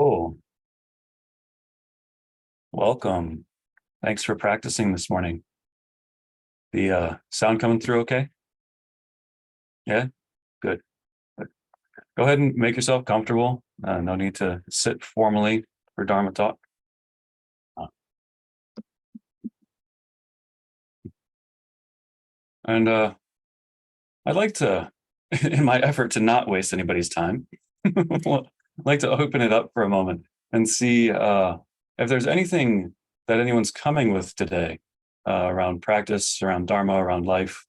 Oh, welcome. Thanks for practicing this morning. The sound coming through okay? Yeah, good. Good. Go ahead and make yourself comfortable. No need to sit formally for Dharma talk. Uh, And I'd like to, in my effort to not waste anybody's time, I'd like to open it up for a moment and see if there's anything that anyone's coming with today around practice, around Dharma, around life,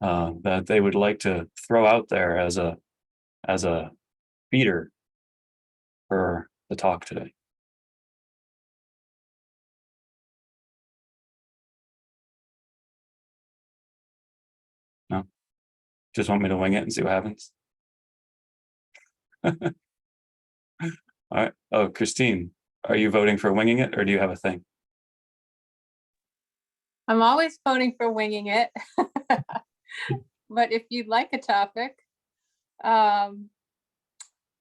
that they would like to throw out there as a feeder for the talk today. No, just want me to wing it and see what happens. All right. Oh, Christine, are you voting for winging it, or do you have a thing? I'm always voting for winging it. But if you'd like a topic, how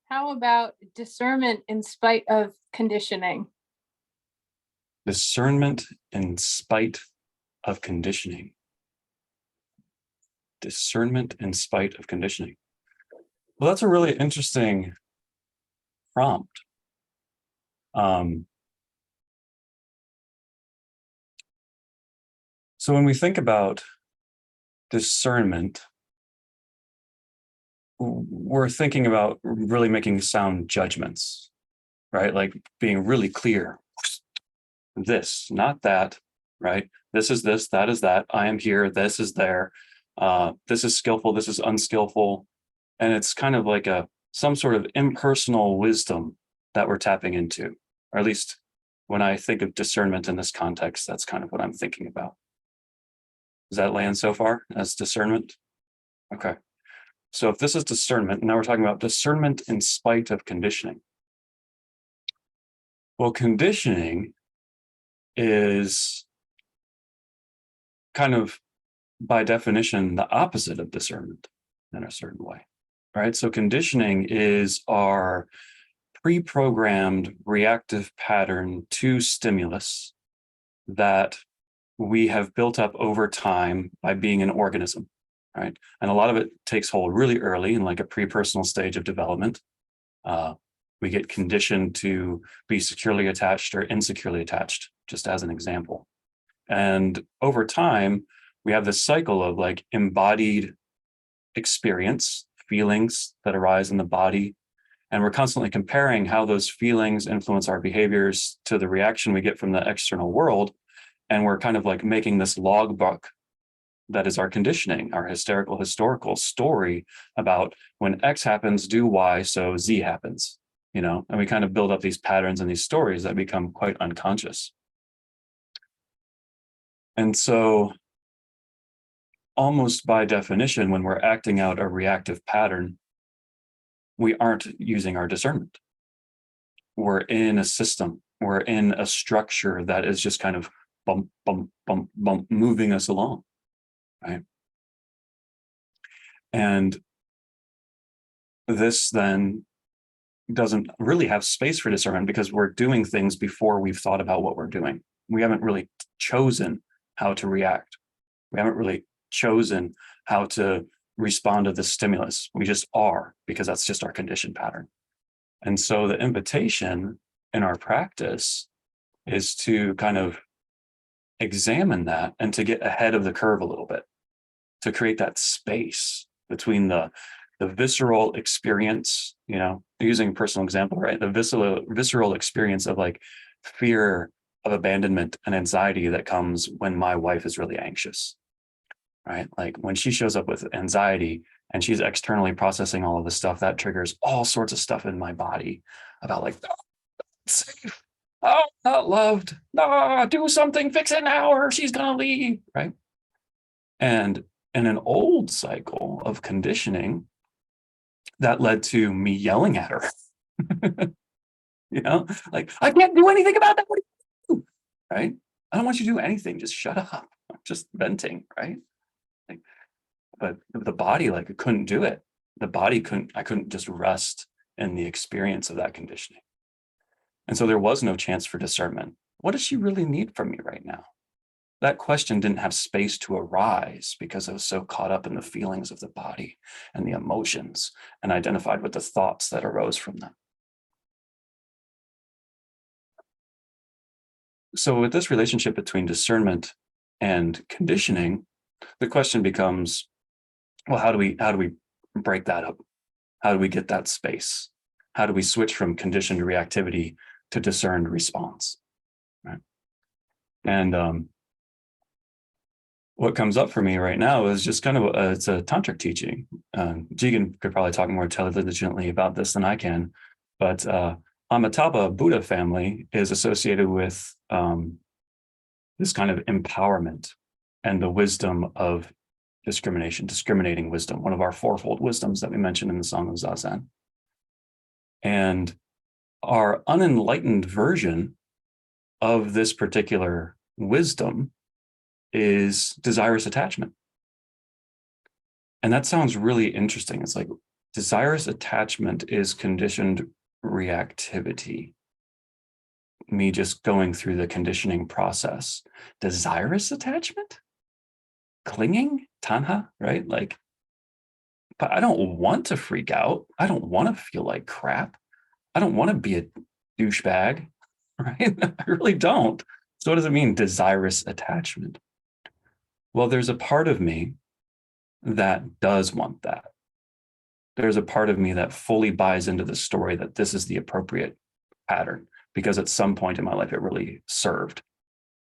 about discernment in spite of conditioning? Discernment in spite of conditioning. Discernment in spite of conditioning. Well, that's a really interesting prompt. So when we think about discernment, we're thinking about really making sound judgments, right? Like being really clear. This, not that, right? This is this, that is that. I am here, this is there. This is skillful, this is unskillful. And it's kind of like some sort of impersonal wisdom that we're tapping into, or at least when I think of discernment in this context, that's kind of what I'm thinking about. Does that land so far as discernment? Okay. So if this is discernment, now we're talking about discernment in spite of conditioning. Well, conditioning is kind of, by definition, the opposite of discernment in a certain way, right? So conditioning is our pre-programmed reactive pattern to stimulus that we have built up over time by being an organism, right? And a lot of it takes hold really early in like a pre-personal stage of development. We get conditioned to be securely attached or insecurely attached, just as an example. And over time, we have this cycle of like embodied experience, feelings that arise in the body. And we're constantly comparing how those feelings influence our behaviors to the reaction we get from the external world. And we're kind of like making this logbook that is our conditioning, our historical story about when X happens, do Y, so Z happens, and we kind of build up these patterns and these stories that become quite unconscious. And so almost by definition, when we're acting out a reactive pattern, we aren't using our discernment. We're in a system, we're in a structure that is just kind of bump, bump, bump, bump, moving us along, right? And this then doesn't really have space for discernment because we're doing things before we've thought about what we're doing. We haven't really chosen how to react. We haven't really chosen how to respond to the stimulus. We just are, because that's just our conditioned pattern. And so the invitation in our practice is to kind of examine that and to get ahead of the curve a little bit, to create that space between the visceral experience, using a personal example, right? The visceral experience of like fear of abandonment and anxiety that comes when my wife is really anxious, right? Like when she shows up with anxiety and she's externally processing all of this stuff, that triggers all sorts of stuff in my body about like, oh, safe, oh, not loved, no, do something, fix it now, or she's gonna leave, right? And in an old cycle of conditioning, that led to me yelling at her, like, I can't do anything about that. What do you do? Right? I don't want you to do anything. Just shut up. I'm just venting, right? But the body, like, couldn't do it. I couldn't just rest in the experience of that conditioning. And so there was no chance for discernment. What does she really need from me right now? That question didn't have space to arise because I was so caught up in the feelings of the body and the emotions and identified with the thoughts that arose from them. So with this relationship between discernment and conditioning, the question becomes, well, how do we break that up? How do we get that space? How do we switch from conditioned reactivity to discerned response? Right. And what comes up for me right now is just kind of it's a tantric teaching. Jigen could probably talk more intelligently about this than I can, but Amitabha Buddha family is associated with this kind of empowerment and the wisdom of discriminating wisdom, one of our fourfold wisdoms that we mentioned in the Song of Zazen. And our unenlightened version of this particular wisdom is desirous attachment. And that sounds really interesting. It's like desirous attachment is conditioned reactivity. Me just going through the conditioning process. Desirous attachment? Clinging? Tanha, right? Like, but I don't want to freak out. I don't want to feel like crap. I don't want to be a douchebag, right? I really don't. So what does it mean, desirous attachment? Well, there's a part of me that does want that. There's a part of me that fully buys into the story that this is the appropriate pattern, because at some point in my life, it really served.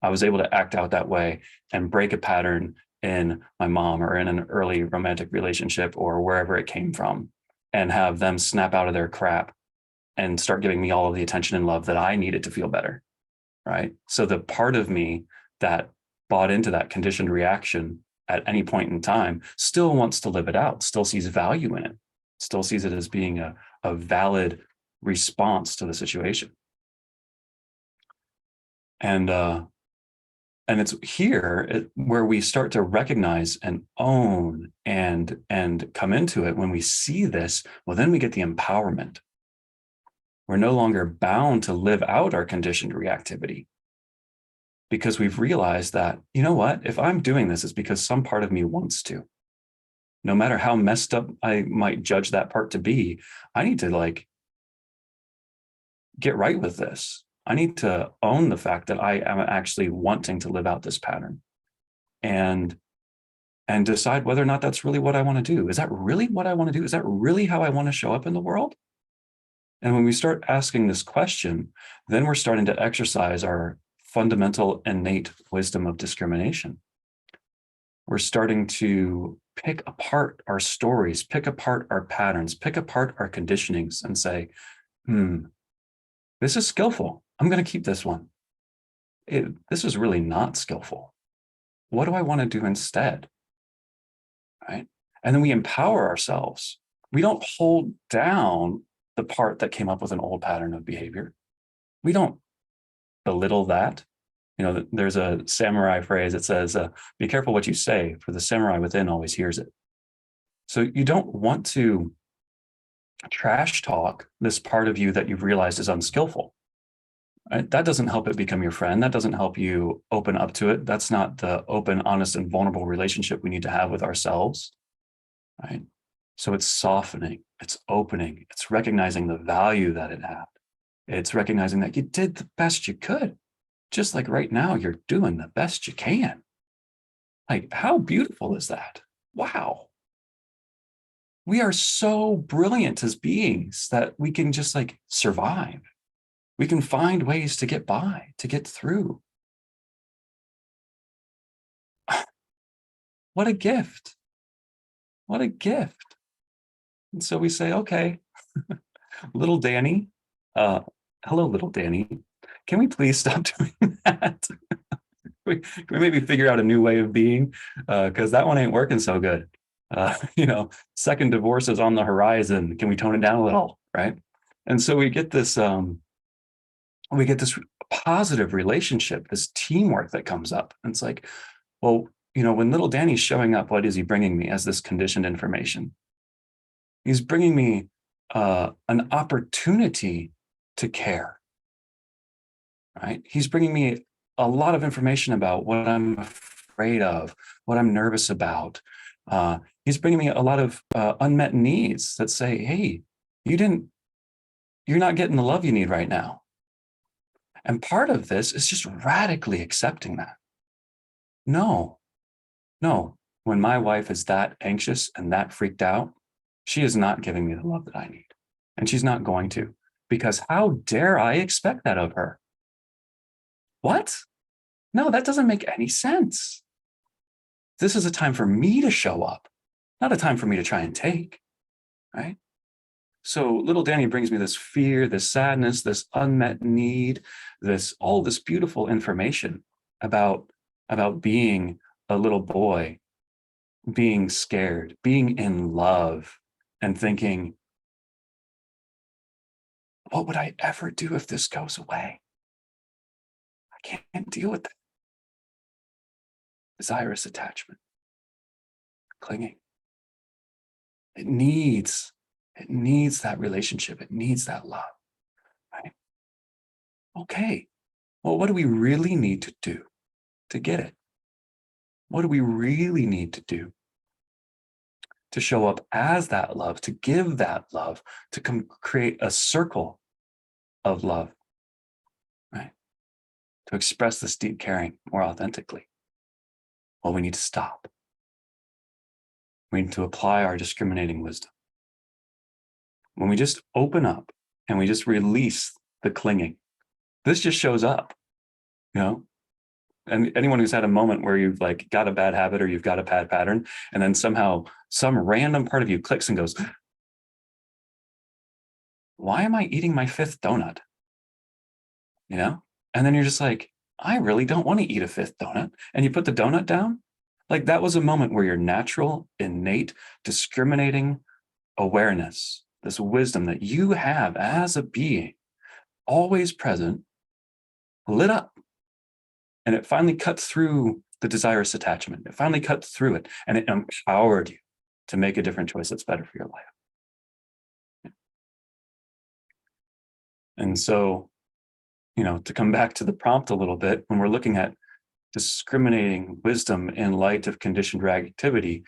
I was able to act out that way and break a pattern in my mom or in an early romantic relationship or wherever it came from, and have them snap out of their crap and start giving me all of the attention and love that I needed to feel better, right? So the part of me that bought into that conditioned reaction at any point in time still wants to live it out, still sees value in it, still sees it as being a valid response to the situation. And it's here where we start to recognize and own and come into it. When we see this, well, then we get the empowerment. We're no longer bound to live out our conditioned reactivity, because we've realized that, you know what, if I'm doing this, it's because some part of me wants to. No matter how messed up I might judge that part to be, I need to like get right with this. I need to own the fact that I am actually wanting to live out this pattern, and decide whether or not that's really what I want to do. Is that really what I want to do? Is that really how I want to show up in the world? And when we start asking this question, then we're starting to exercise our fundamental innate wisdom of discrimination. We're starting to pick apart our stories, pick apart our patterns, pick apart our conditionings and say, this is skillful. I'm going to keep this one. This is really not skillful. What do I want to do instead? Right? And then we empower ourselves. We don't hold down the part that came up with an old pattern of behavior. We don't belittle that. You know, there's a samurai phrase that says, be careful what you say, for the samurai within always hears it. So you don't want to trash talk this part of you that you've realized is unskillful. Right? That doesn't help it become your friend. That doesn't help you open up to it. That's not the open, honest, and vulnerable relationship we need to have with ourselves. Right? So it's softening, it's opening, it's recognizing the value that it had. It's recognizing that you did the best you could. Just like right now, you're doing the best you can. Like, how beautiful is that? Wow. We are so brilliant as beings that we can just like survive. We can find ways to get by, to get through. What a gift. What a gift. And so we say, okay, little Danny, hello, little Danny. Can we please stop doing that? Can we maybe figure out a new way of being? Because that one ain't working so good. Second divorce is on the horizon. Can we tone it down a little, right? And so we get this positive relationship, this teamwork that comes up. And it's like, well, when little Danny's showing up, what is he bringing me as this conditioned information? He's bringing me an opportunity to care. right? He's bringing me a lot of information about what I'm afraid of, what I'm nervous about. He's bringing me a lot of unmet needs that say, hey, you're not getting the love you need right now. And part of this is just radically accepting that. No, when my wife is that anxious and that freaked out, she is not giving me the love that I need. And she's not going to, because how dare I expect that of her? What? No, that doesn't make any sense. This is a time for me to show up, not a time for me to try and take, right? So little Danny brings me this fear, this sadness, this unmet need, all this beautiful information about being a little boy, being scared, being in love, and thinking, what would I ever do if this goes away? I can't deal with that. Desirous attachment, clinging. It needs that relationship. It needs that love, right? Okay, well, what do we really need to do to get it? What do we really need to do to show up as that love, to give that love, to create a circle of love, right? To express this deep caring more authentically? Well, we need to stop. We need to apply our discriminating wisdom. When we just open up and we just release the clinging, this just shows up, you know? And anyone who's had a moment where you've like got a bad habit or you've got a bad pattern, and then somehow some random part of you clicks and goes, why am I eating my fifth donut? You know? And then you're just like, I really don't want to eat a fifth donut. And you put the donut down. Like that was a moment where your natural, innate, discriminating awareness, this wisdom that you have as a being, always present, lit up. And it finally cut through the desirous attachment. It finally cut through it, and it empowered you to make a different choice that's better for your life. And so, to come back to the prompt a little bit, when we're looking at discriminating wisdom in light of conditioned reactivity,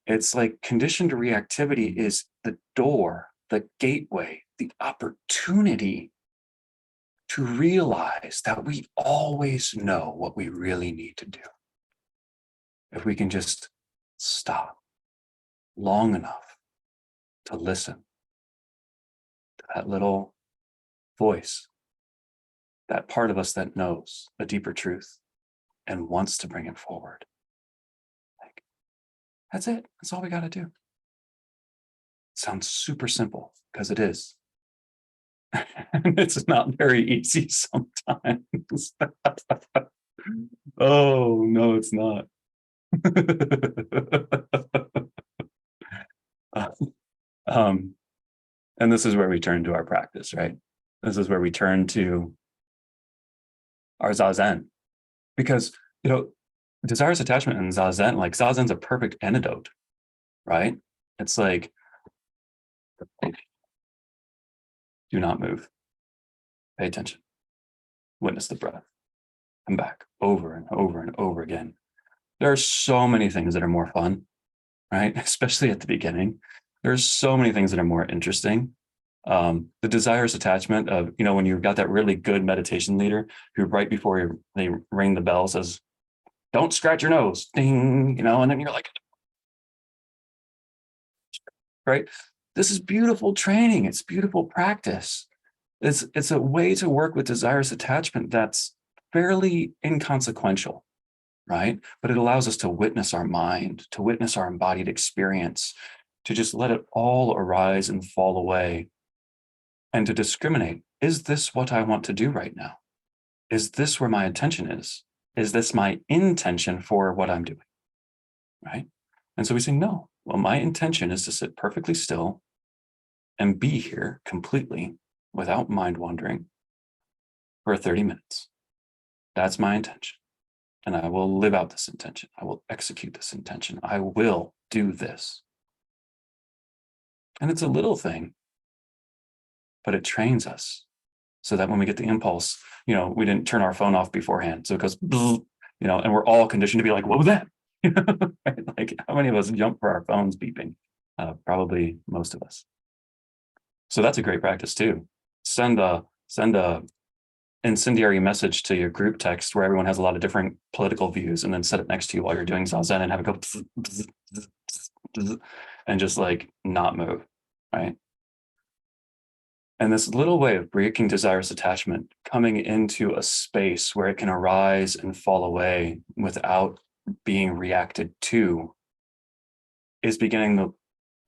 it's like conditioned reactivity is the door, the gateway, the opportunity to realize that we always know what we really need to do. If we can just stop long enough to listen to that little voice, that part of us that knows a deeper truth and wants to bring it forward. Like, that's it. That's all we got to do. It sounds super simple because it is. And it's not very easy sometimes. Oh, no, it's not. And this is where we turn to our practice, right? This is where we turn to our zazen, because desirous attachment and zazen, like zazen's a perfect antidote, right? It's like, do not move, pay attention, witness the breath, come back over and over and over again. There are so many things that are more fun, right? Especially at the beginning. There's so many things that are more interesting. The desirous attachment of, when you've got that really good meditation leader who right before they ring the bell says, don't scratch your nose, ding, and then you're like, right? This is beautiful training. It's beautiful practice. It's a way to work with desirous attachment that's fairly inconsequential, right? But it allows us to witness our mind, to witness our embodied experience, to just let it all arise and fall away, and to discriminate. Is this what I want to do right now? Is this where my attention is? Is this my intention for what I'm doing, right? And so we say, no, well, my intention is to sit perfectly still and be here completely without mind wandering for 30 minutes. That's my intention. And I will live out this intention. I will execute this intention. I will do this. And it's a little thing, but it trains us so that when we get the impulse, we didn't turn our phone off beforehand. So it goes, bzz, and we're all conditioned to be like, what was that? Right? Like, how many of us jump for our phones beeping? Probably most of us. So that's a great practice too. Send a incendiary message to your group text where everyone has a lot of different political views, and then set it next to you while you're doing zazen and have it go bzz, bzz, bzz, bzz, bzz, and just like not move, right? And this little way of breaking desirous attachment, coming into a space where it can arise and fall away without being reacted to, is beginning the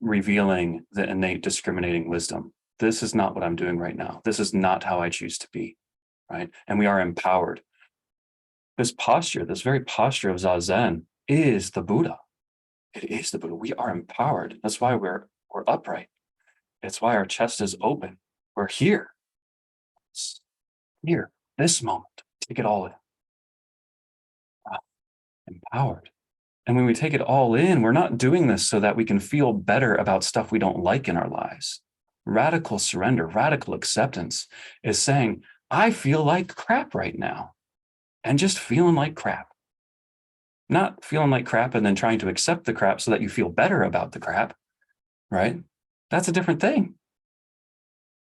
revealing the innate discriminating wisdom. This is not what I'm doing right now. This is not how I choose to be, right? And we are empowered. This posture, this very posture of Zazen, is the Buddha. It is the Buddha. We are empowered. That's why we're upright. It's why our chest is open. We're here. It's here, this moment. Take it all in. Empowered. And when we take it all in, we're not doing this so that we can feel better about stuff we don't like in our lives. Radical surrender, radical acceptance is saying, I feel like crap right now, and just feeling like crap. Not feeling like crap and then trying to accept the crap so that you feel better about the crap, right? That's a different thing.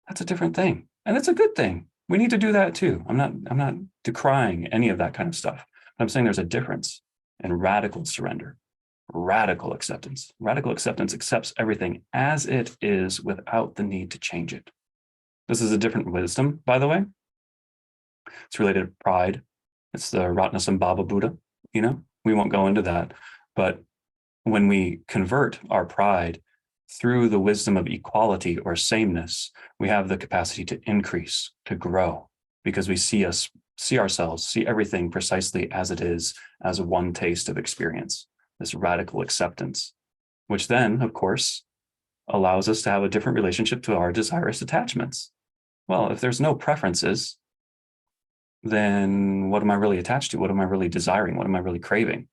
That's a different thing. And it's a good thing. We need to do that too. I'm not decrying any of that kind of stuff. But I'm saying there's a difference in radical surrender, radical acceptance. Radical acceptance accepts everything as it is without the need to change it. This is a different wisdom, by the way. It's related to pride. It's the Rotnem Buddha, We won't go into that. But when we convert our pride through the wisdom of equality or sameness, we have the capacity to increase, to grow, because we see ourselves, see everything precisely as it is, as one taste of experience, this radical acceptance, which then, of course, allows us to have a different relationship to our desirous attachments. Well, if there's no preferences, then what am I really attached to? What am I really desiring? What am I really craving?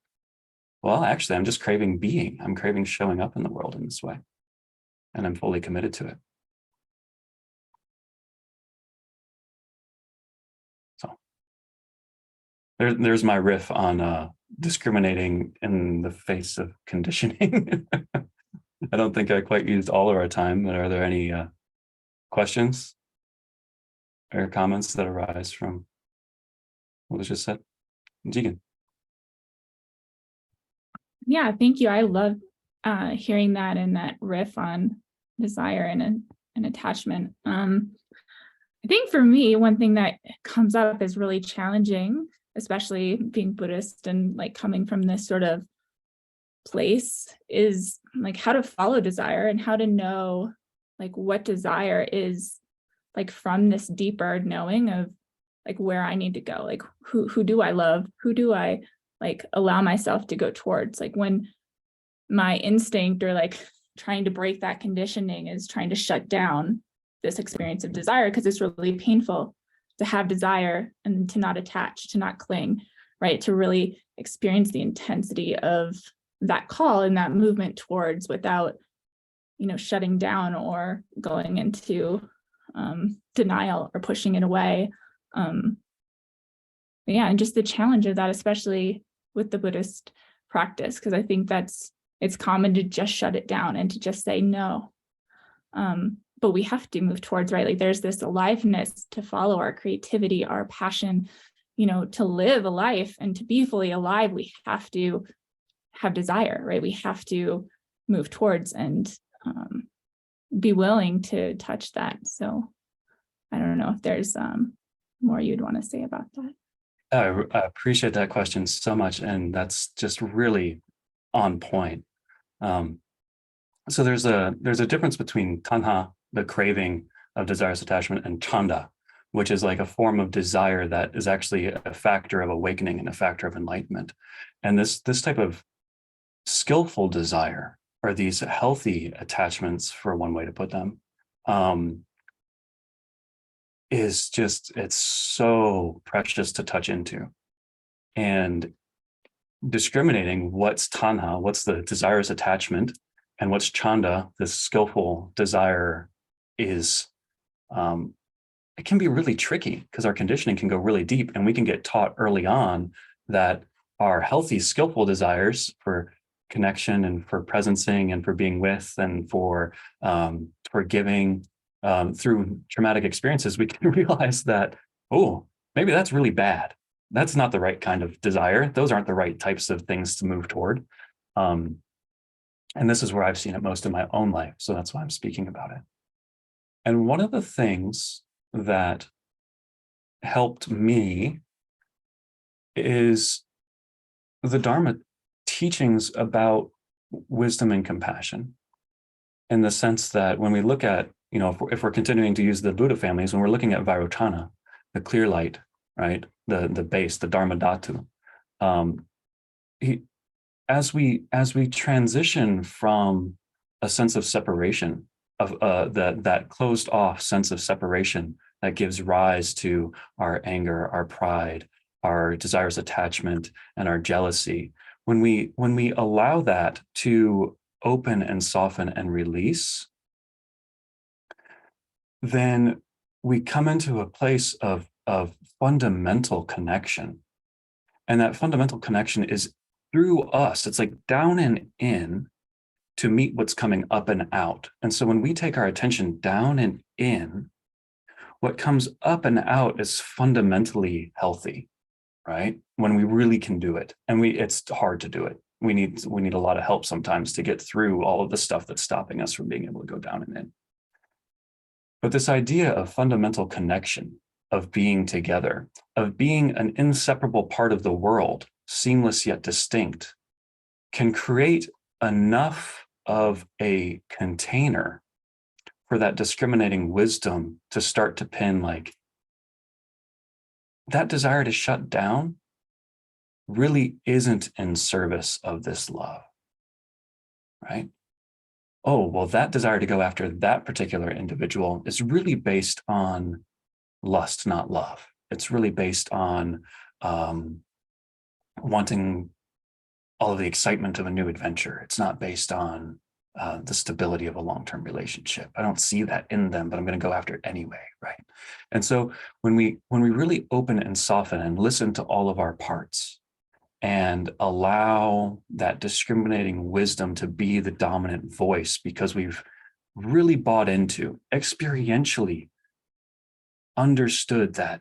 Well, actually, I'm just craving being. I'm craving showing up in the world in this way. And I'm fully committed to it. So there's my riff on discriminating in the face of conditioning. I don't think I quite used all of our time, but are there any questions or comments that arise from what was just said? Jigen. Yeah, thank you. I love hearing that and that riff on desire and attachment. I think for me, one thing that comes up is really challenging, especially being Buddhist and like coming from this sort of place, is like how to follow desire and how to know like what desire is, like from this deeper knowing of like where I need to go, like who do I love, who do I like allow myself to go towards, like when my instinct or like trying to break that conditioning is trying to shut down this experience of desire, because it's really painful to have desire and to not attach, to not cling, right? To really experience the intensity of that call and that movement towards without, shutting down or going into denial or pushing it away. Yeah, and just the challenge of that, especially with the Buddhist practice, because I think it's common to just shut it down and to just say no. But we have to move towards, right? Like there's this aliveness to follow our creativity, our passion, to live a life and to be fully alive, we have to have desire, right? We have to move towards and be willing to touch that. So I don't know if there's more you'd want to say about that. I appreciate that question so much. And that's just really on point. So there's a difference between tanha, the craving of desirous attachment, and chanda, which is like a form of desire that is actually a factor of awakening and a factor of enlightenment. And this type of skillful desire, or these healthy attachments, for one way to put them, is just, it's so precious to touch into. And discriminating what's tanha, what's the desirous attachment, and what's chanda, this skillful desire, is it can be really tricky because our conditioning can go really deep, and we can get taught early on that our healthy, skillful desires for connection and for presencing and for being with and for giving through traumatic experiences, we can realize that, oh, maybe that's really bad. That's not the right kind of desire. Those aren't the right types of things to move toward. And this is where I've seen it most in my own life. So that's why I'm speaking about it. And one of the things that helped me is the Dharma teachings about wisdom and compassion, in the sense that when we look at, if we're continuing to use the Buddha families, when we're looking at Vairocana, the clear light, right, the base, the Dharma Dhatu, as we transition from a sense of separation, of that closed off sense of separation that gives rise to our anger, our pride, our desires, attachment, and our jealousy, when we allow that to open and soften and release, then we come into a place of fundamental connection. And that fundamental connection is through us. It's like down and in to meet what's coming up and out. And so when we take our attention down and in, what comes up and out is fundamentally healthy, right? When we really can do it. And it's hard to do it. We need a lot of help sometimes to get through all of the stuff that's stopping us from being able to go down and in. But this idea of fundamental connection, of being together, of being an inseparable part of the world, seamless yet distinct, can create enough of a container for that discriminating wisdom to start to pin, like, that desire to shut down really isn't in service of this love, right? Oh, well, that desire to go after that particular individual is really based on lust, not love. It's really based on wanting all of the excitement of a new adventure. It's not based on the stability of a long-term relationship. I don't see that in them, but I'm going to go after it anyway, right? And so when we really open and soften and listen to all of our parts and allow that discriminating wisdom to be the dominant voice, because we've really bought into, experientially understood that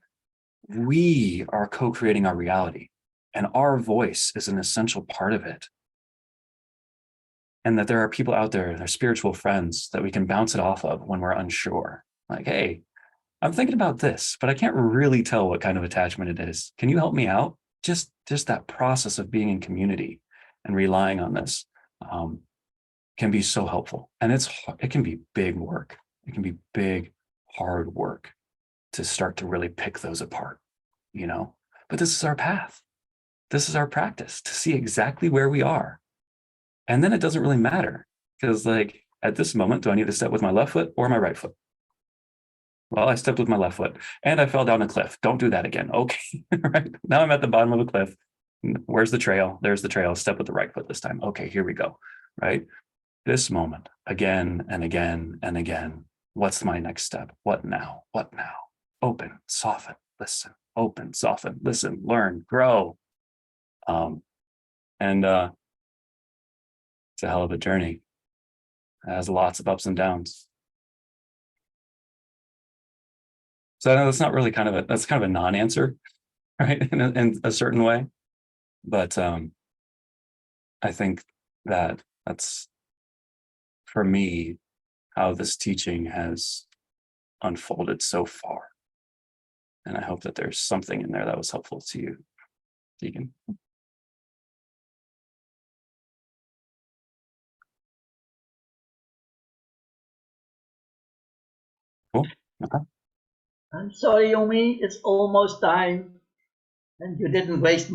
we are co-creating our reality and our voice is an essential part of it. And that there are people out there, their spiritual friends that we can bounce it off of when we're unsure. Like, hey, I'm thinking about this, but I can't really tell what kind of attachment it is. Can you help me out? Just that process of being in community and relying on this can be so helpful. And it can be big work. It can be big, hard work to start to really pick those apart, But this is our path. This is our practice to see exactly where we are. And then it doesn't really matter, because like at this moment, do I need to step with my left foot or my right foot? Well, I stepped with my left foot and I fell down a cliff. Don't do that again. Okay, right. Now I'm at the bottom of a cliff. Where's the trail? There's the trail. Step with the right foot this time. Okay, here we go, right? This moment, again and again and again. What's my next step? What now? What now? Open, soften, listen, open, soften, listen, learn, grow. And it's a hell of a journey. It has lots of ups and downs. So I know that's not really that's kind of a non-answer, right? In a certain way. But I think that's for me how this teaching has unfolded so far. And I hope that there's something in there that was helpful to you, Deacon. Cool. Okay. I'm sorry, Yomi, it's almost time, and you didn't waste